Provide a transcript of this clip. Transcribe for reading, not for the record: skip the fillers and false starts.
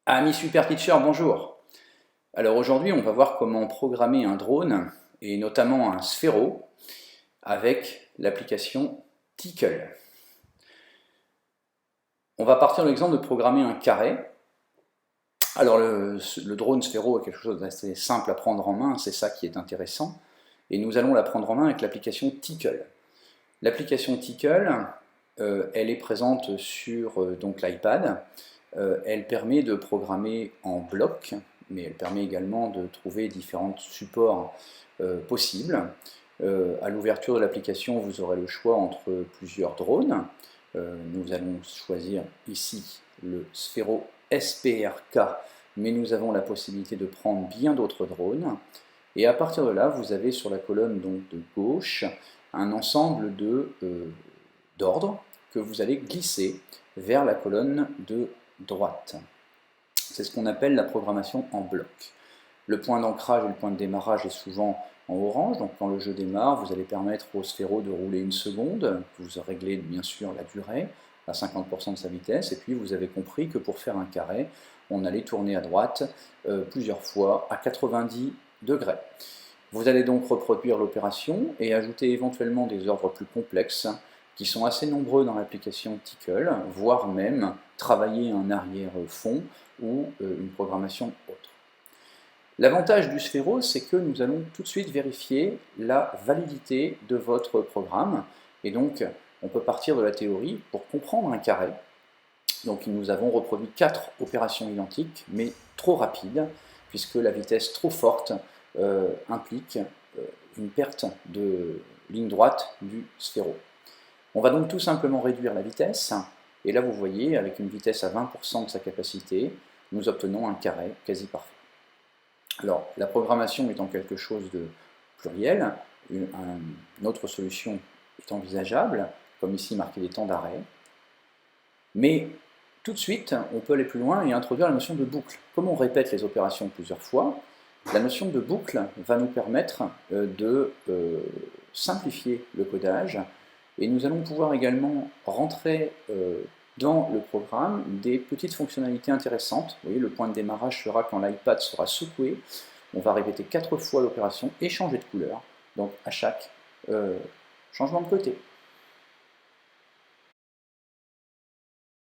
Ami Super Teacher, bonjour. Alors aujourd'hui, on va voir comment programmer un drone, et notamment un Sphero, avec l'application Tickle. On va partir de l'exemple de programmer un carré. Alors le drone Sphero est quelque chose d'assez simple à prendre en main, c'est ça qui est intéressant. Et nous allons la prendre en main avec l'application Tickle. L'application Tickle, elle est présente sur donc l'iPad. Elle permet de programmer en bloc, mais elle permet également de trouver différents supports possibles. À l'ouverture de l'application, vous aurez le choix entre plusieurs drones. Nous allons choisir ici le Sphero SPRK, mais nous avons la possibilité de prendre bien d'autres drones. Et à partir de là, vous avez sur la colonne donc, de gauche un ensemble d'ordres que vous allez glisser vers la colonne de droite. C'est ce qu'on appelle la programmation en bloc. Le point d'ancrage et le point de démarrage est souvent en orange, donc quand le jeu démarre, vous allez permettre au Sphero de rouler une seconde, vous réglez bien sûr la durée à 50% de sa vitesse, et puis vous avez compris que pour faire un carré, on allait tourner à droite plusieurs fois à 90 degrés. Vous allez donc reproduire l'opération et ajouter éventuellement des ordres plus complexes qui sont assez nombreux dans l'application Tickle, voire même travailler un arrière-fond ou une programmation autre. L'avantage du Sphero, c'est que nous allons tout de suite vérifier la validité de votre programme. Et donc, on peut partir de la théorie pour comprendre un carré. Donc, nous avons reproduit 4 opérations identiques, mais trop rapides, puisque la vitesse trop forte implique une perte de ligne droite du Sphero. On va donc tout simplement réduire la vitesse, et là vous voyez, avec une vitesse à 20% de sa capacité, nous obtenons un carré quasi parfait. Alors, la programmation étant quelque chose de pluriel, une autre solution est envisageable, comme ici marquer des temps d'arrêt, mais tout de suite, on peut aller plus loin et introduire la notion de boucle. Comme on répète les opérations plusieurs fois, la notion de boucle va nous permettre de simplifier le codage, et nous allons pouvoir également rentrer dans le programme des petites fonctionnalités intéressantes. Vous voyez, le point de démarrage sera quand l'iPad sera secoué. On va répéter 4 fois l'opération et changer de couleur, donc à chaque changement de côté.